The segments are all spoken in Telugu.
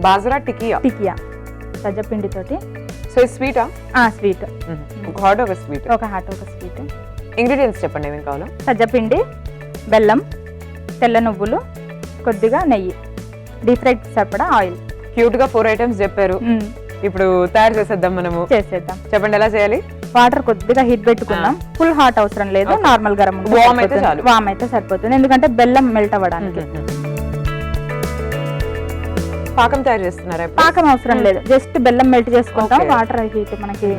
బాజరా టికియా. టికియా సజ్జపిండి తోటి. సో ఇది స్వీటా? స్వీట్. ఒక హాట్ ఒక స్వీట్. ఒక హాట్ ఒక స్వీట్. ఇంగ్రీడియంట్స్ చెప్పండి ఏమేం కావాలో. సజ్జపిండి, బెల్లం, తెల్ల నువ్వులు, కొద్దిగా నెయ్యి, డీప్ ఫ్రై సరిపడా ఆయిల్. క్యూట్ గా 4 ఐటమ్స్ చెప్పారు. ఇప్పుడు తయారు చేసేద్దాం మనము. చేసేద్దాం. చెప్పండి ఎలా చేయాలి. వాటర్ కొద్దిగా హీట్ పెట్టుకుందాం. ఫుల్ హాట్ అవసరం లేదు, నార్మల్ గరం వామ్ అయితే చాలు. వామ్ అయితే సరిపోతుంది, ఎందుకంటే బెల్లం మెల్ట్ అవ్వడానికి. పాకం తయారు చేస్తున్నారా? పాకం అవసరం లేదు, జస్ట్ బెల్లం మెల్ట్ చేసుకుంటాం. వాటర్ హీట్ మనకి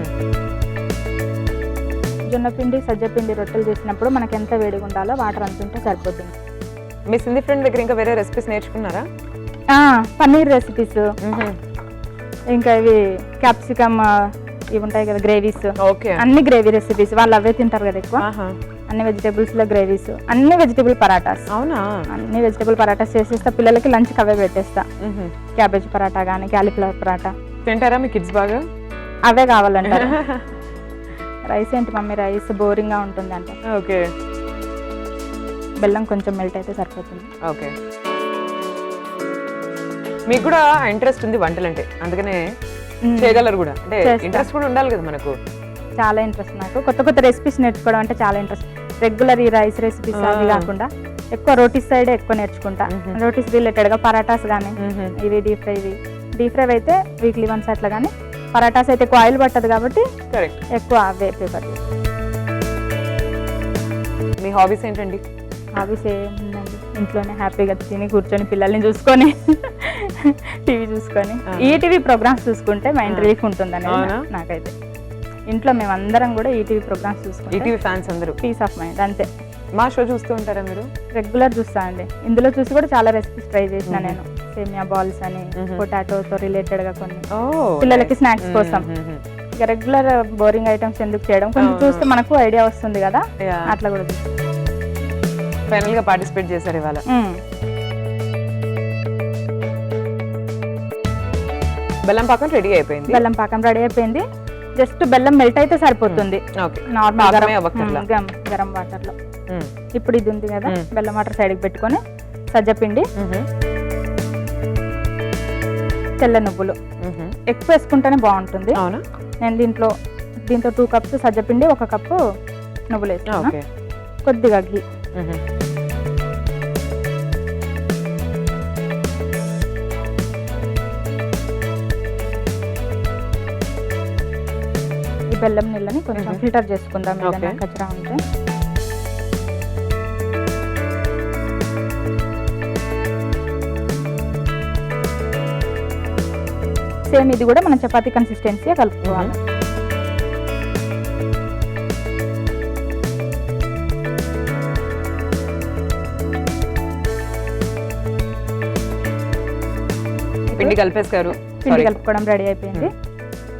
జొన్నపిండి సజ్జపిండి రొట్టెలు చేసినప్పుడు మనకి ఎంత వేడిగా ఉండాలో వాటర్ అంతుంటే సరిపోతుంది. మీ సింధి ఫ్రెండ్ దగ్గర ఇంకా వేరే రెసిపీస్ నేర్చుకున్నారా? పన్నీర్ రెసిపీస్, ఇంకా ఇవి క్యాప్సికమ్ ఇవి ఉంటాయి కదా గ్రేవీస్, అన్ని గ్రేవీ రెసిపీస్. వాళ్ళు అవే తింటారు కదా ఎక్కువ. అన్ని వెజిటేబుల్స్ లో గ్రేవీస్, అన్ని వెజిటేబుల్ పరాటాస్. అవునా? అన్ని వెజిటేబుల్ పరాటాస్ చేసేస్తా, పిల్లలకి లంచ్ అవే పెట్టేస్తా. క్యాబేజ్ పరాటా కానీ క్యాలీఫ్లవర్ పరాటా. తింటారా మీ కిడ్స్ బాగా? అవే కావాలంటారు. రైస్ ఏంటి మమ్మీ, రైస్ బోరింగ్ గా ఉంటుంది అంటే. ఓకే. బెల్లం కొంచెం మెల్ట్ అయితే సరిపోతుంది. ఓకే. మీకు కూడా ఇంట్రెస్ట్ ఉంది వంటలంటే, అందుకనే చేయగలరు కూడా. అంటే ఇంట్రెస్ట్ కూడా ఉండాలి కదా మనకు. చాలా ఇంట్రెస్ట్ నాకు, కొత్త కొత్త రెసిపీస్ నేర్చుకోవడం అంటే చాలా ఇంట్రెస్ట్. రెగ్యులర్ ఈ రైస్ రెసిపీస్ అవి కాకుండా ఎక్కువ రోటీస్ సైడ్ ఎక్కువ నేర్చుకుంటా. రోటీస్ రిలేటెడ్ గా పరాటాస్ కానీ, ఇవి డీప్ ఫ్రై అయితే వీక్లీ వన్స్ అట్లా. కానీ పరాటాస్ అయితే ఎక్కువ ఆయిల్ పట్టదు కాబట్టి ఎక్కువ అవే ప్రిఫర్ చేస్తాను. మీ హాబీస్ ఏంటండి? హాబీస్ ఏముందండి, ఇంట్లోనే హ్యాపీగా తిని కూర్చొని పిల్లల్ని చూసుకొని టీవీ చూసుకొని ఈటీవీ ప్రోగ్రామ్స్ చూసుకుంటే మైండ్ రిలీఫ్ ఉంటుందని నాకైతే. ఇంట్లో మేము అందరం కూడా ఈటీవీ ప్రోగ్రామ్స్ చూసుకుంటాం. ఈటీవీ ఫ్యాన్స్ అందరూ. పీస్ ఆఫ్ మైండ్ అంతే. మా షో చూస్తూ ఉంటారా మీరు? రెగ్యులర్ చూస్తా అండి. ఇందులో చూసి కూడా చాలా రెసిపీస్ ట్రై చేసిన నేను. సేమియా బాల్స్ అని, పొటాటోతో రిలేటెడ్ గా కొన్ని పిల్లలకి స్నాక్స్ కోసం. ఇక రెగ్యులర్ బోరింగ్ ఐటమ్స్ ఎందుకు చేయడం, కొంచెం చూస్తే మనకు ఐడియా వస్తుంది కదా, అట్లా కూడా చూస్తాం. ఫైనల్ గా పార్టిసిపేట్ చేశారు ఇవాళ. బెల్లం పాకం రెడీ అయిపోయింది. బెల్లం పాకం రెడీ అయిపోయింది. జస్ట్ బెల్లం మెల్ట్ అయితే సరిపోతుంది నార్మల్ గరం వాటర్ లో. ఇప్పుడు ఇది ఉంది కదా, బెల్లం వాటర్ సైడ్ కి పెట్టుకొని సజ్జపిండి, తెల్ల నువ్వులు ఎక్కువ వేసుకుంటేనే బాగుంటుంది. నేను దీంతో 2 కప్స్ సజ్జపిండి, 1 కప్పు నువ్వులు వేసుకున్నా. కొద్దిగా ఘీ, ఈ బెల్లం నీళ్ళని కొంచెం ఫిల్టర్ చేసుకుందాం ఏదైనా కచరా ఉంటే. సేమ్ ఇది కూడా మనం చపాతీ కన్సిస్టెన్సీ కలుపుకోవాలి. పిండి కలిపేశారు. పిండి కలుపుకోవడం రెడీ అయిపోయింది.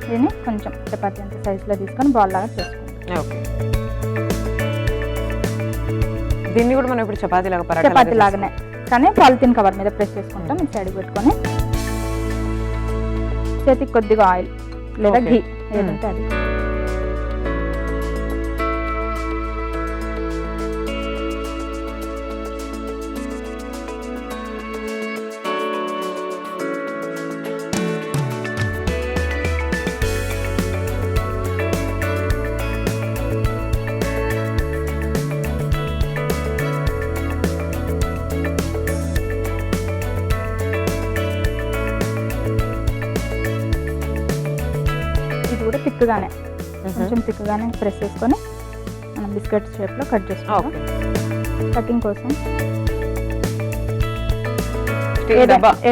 దీన్ని కొంచెం చపాతీ అంత సైజులో తీసుకొని బాల్ లాగా చేసుకుంటాం. దీన్ని కూడా మనం ఇప్పుడు చపాతీ లాగానే, కానీ పాలిథిన్ కవర్ మీద ప్రెస్ చేసుకుంటాం. ఈ సైడ్ పెట్టుకొని చేతికి కొద్దిగా ఆయిల్ లేదా ఘీ ఏదంటే అది. తిక్కుగానే, కొంచెం తిక్కుగానే ప్రెస్ చేసుకొని మనం బిస్కెట్ షేప్ లో కట్ చేసుకోవాలి. కటింగ్ కోసం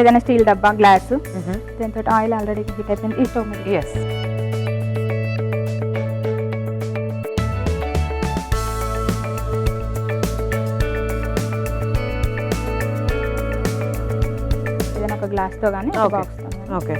ఏదైనా స్టీల్ డబ్బా, గ్లాస్, దీంతో ఆయిల్ ఆల్రెడీ హీట్ అయిపోయింది. ఈ స్టవ్ మీద ఏదైనా ఒక గ్లాస్ తో కానీ బాక్స్ తో. ఓకే.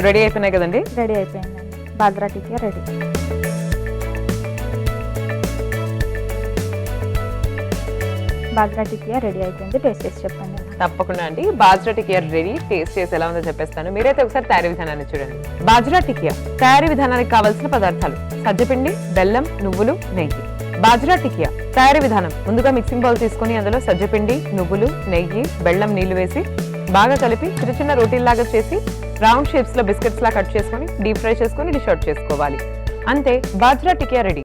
రెడీ అయిపోయినాయి కదండి. రెడీ అయిపోయిందండి. బాజ్రా టికియా రెడీ. బాజ్రా టికియా రెడీ అయిపోయింది. టేస్ట్ చేసి చెప్పండి. తప్పకుండా అండి. బాజ్రా టికియా రెడీ. టేస్ట్ చేసి ఎలా ఉందో చెప్పేస్తాను. మీరైతే ఒకసారి తయారీ విధానాన్ని చూడండి. బాజ్రా టికియా తయారీ విధానానికి కావాల్సిన పదార్థాలు: సజ్జపిండి, బెల్లం, నువ్వులు, నెయ్యి. బాజ్రా టికియా తయారీ విధానం: ముందుగా మిక్సింగ్ బౌల్ తీసుకొని అందులో సజ్జపిండి, నువ్వులు, నెయ్యి, బెల్లం, నీళ్లు వేసి బాగా కలిపి చిన్న చిన్న రోటీల్లాగా చేసి రౌండ్ షేప్స్ లో బిస్కెట్స్ లా కట్ చేసుకొని డీప్ ఫ్రై చేసుకొని డిష్ అవుట్ చేసుకోవాలి. అంతే, బాజ్రా టికియా రెడీ.